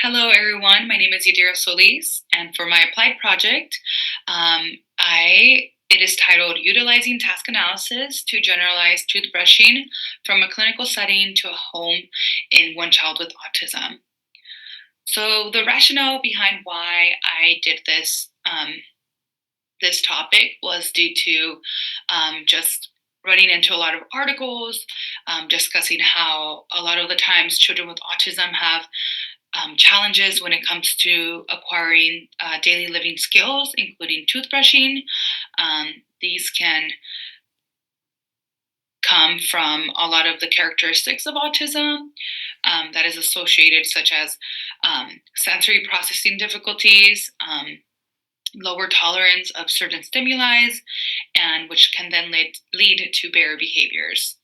Hello, everyone. My name is Yadira Solis, and for my applied project, it is titled "Utilizing Task Analysis to Generalize Toothbrushing from a Clinical Setting to a Home in One Child with Autism." So the rationale behind why I did this topic was due to just running into a lot of articles discussing how a lot of the times children with autism have challenges when it comes to acquiring daily living skills, including toothbrushing. These can come from a lot of the characteristics of autism that is associated, such as sensory processing difficulties, lower tolerance of certain stimuli, and which can then lead to barrier behaviors.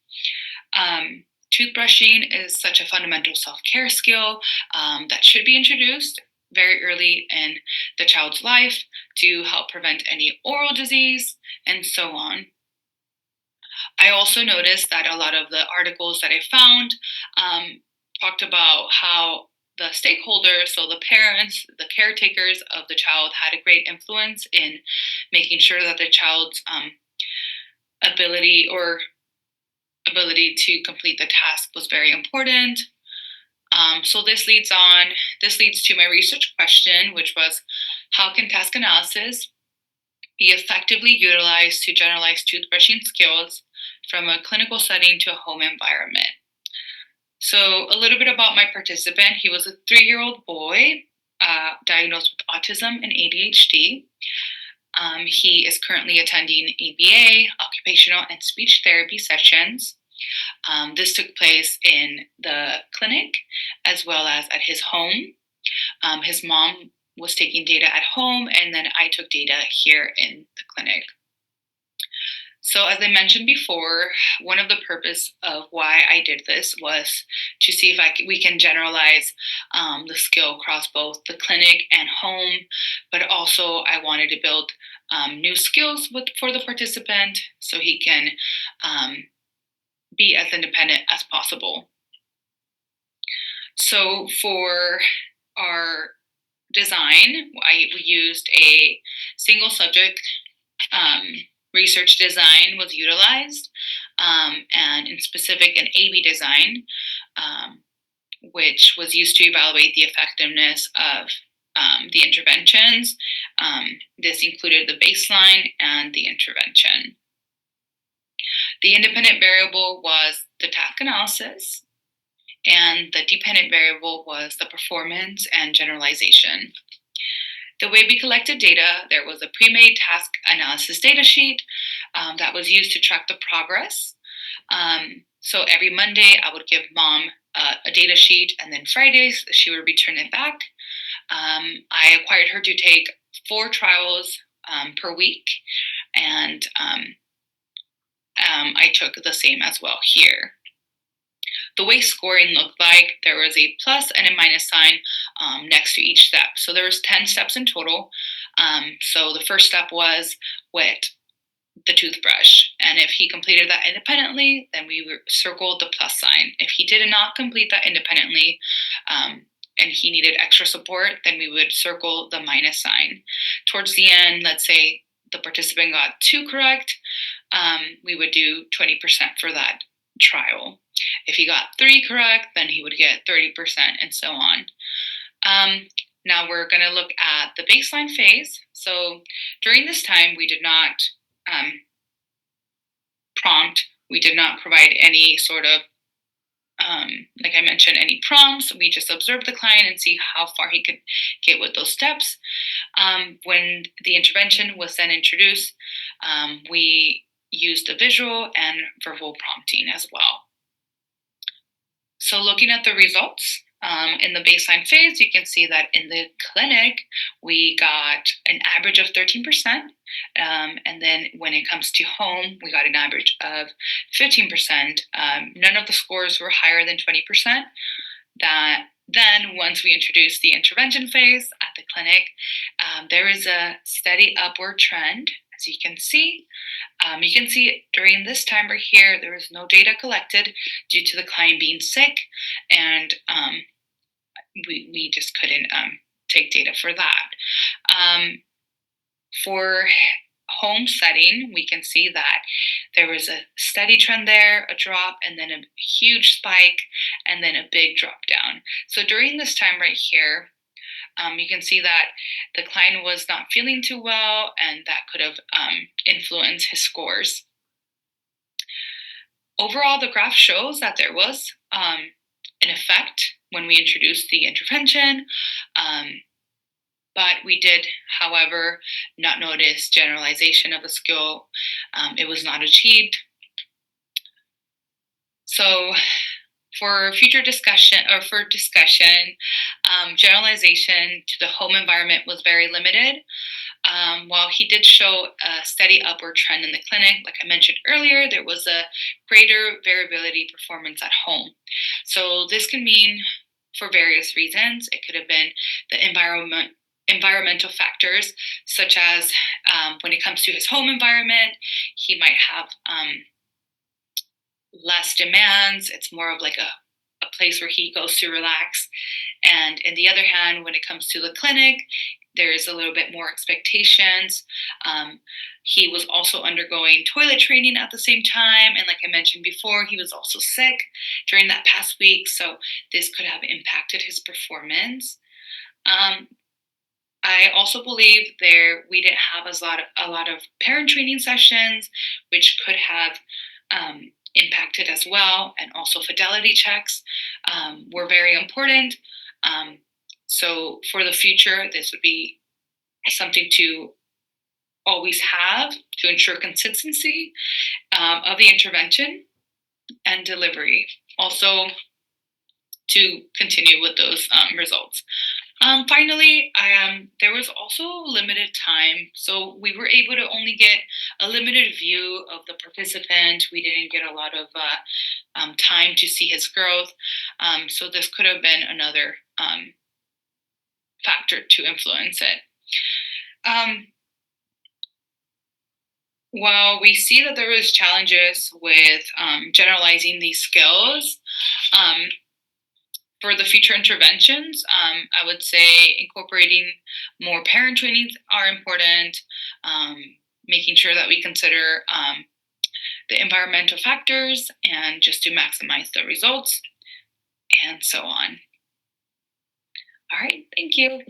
Toothbrushing is such a fundamental self-care skill that should be introduced very early in the child's life to help prevent any oral disease and so on. I also noticed that a lot of the articles that I found talked about how the stakeholders, so the parents, the caretakers of the child, had a great influence in making sure that the child's ability to complete the task was very important. So this leads to my research question, which was, how can task analysis be effectively utilized to generalize toothbrushing skills from a clinical setting to a home environment? So a little bit about my participant. He was a 3-year-old boy diagnosed with autism and ADHD. He is currently attending ABA, occupational and speech therapy sessions. This took place in the clinic as well as at his home. His mom was taking data at home, and then I took data here in the clinic. So as I mentioned before, one of the purpose of why I did this was to see if we can generalize the skill across both the clinic and home, but also I wanted to build new skills for the participant so he can be as independent as possible. So for our design, we used a single subject research design was utilized, and in specific an A/B design, which was used to evaluate the effectiveness of the interventions. This included the baseline and the intervention. The independent variable was the task analysis, and the dependent variable was the performance and generalization. The way we collected data, there was a pre-made task analysis data sheet that was used to track the progress. So every Monday, I would give mom a data sheet, and then Fridays, she would return it back. I required her to take 4 trials per week, and I took the same as well here. The way scoring looked like, there was a plus and a minus sign next to each step. So there was 10 steps in total. So the first step was with the toothbrush. And if he completed that independently, then we circled the plus sign. If he did not complete that independently, and he needed extra support, then we would circle the minus sign. Towards the end, let's say the participant got 2 correct, we would do 20% for that trial. If he got 3 correct, then he would get 30%, and so on. Now we're going to look at the baseline phase. So during this time, we did not prompt. We did not provide any sort of, like I mentioned, any prompts. We just observed the client and see how far he could get with those steps. When the intervention was then introduced, we used the visual and verbal prompting as well. So looking at the results, in the baseline phase, you can see that in the clinic, we got an average of 13%. And then when it comes to home, we got an average of 15%. None of the scores were higher than 20%. Then once we introduced the intervention phase at the clinic, there is a steady upward trend. As you can see during this time right here, there was no data collected due to the client being sick, and we just couldn't take data for that. For home setting, we can see that there was a steady trend there, a drop, and then a huge spike, and then a big drop down. So during this time right here, you can see that the client was not feeling too well, and that could have influenced his scores. Overall, the graph shows that there was an effect when we introduced the intervention, but we did, however, not notice generalization of a skill. It was not achieved. So for future discussion, generalization to the home environment was very limited. While he did show a steady upward trend in the clinic, like I mentioned earlier, there was a greater variability performance at home. So this can mean for various reasons. It could have been the environmental factors, such as when it comes to his home environment, he might have less demands. It's more of like a place where he goes to relax. And in the other hand, when it comes to the clinic, there is a little bit more expectations. He was also undergoing toilet training at the same time. And like I mentioned before, he was also sick during that past week. So this could have impacted his performance. I also believe we didn't have a lot of parent training sessions, which could have impacted as well. And also fidelity checks were very important. So for the future, this would be something to always have to ensure consistency of the intervention and delivery. Also to continue with those results. Finally, there was also limited time, so we were able to only get a limited view of the participant. We didn't get a lot of time to see his growth, so this could have been another factor to influence it. While we see that there was challenges with generalizing these skills, for the future interventions, I would say incorporating more parent trainings are important, making sure that we consider the environmental factors and just to maximize the results, and so on. All right, thank you.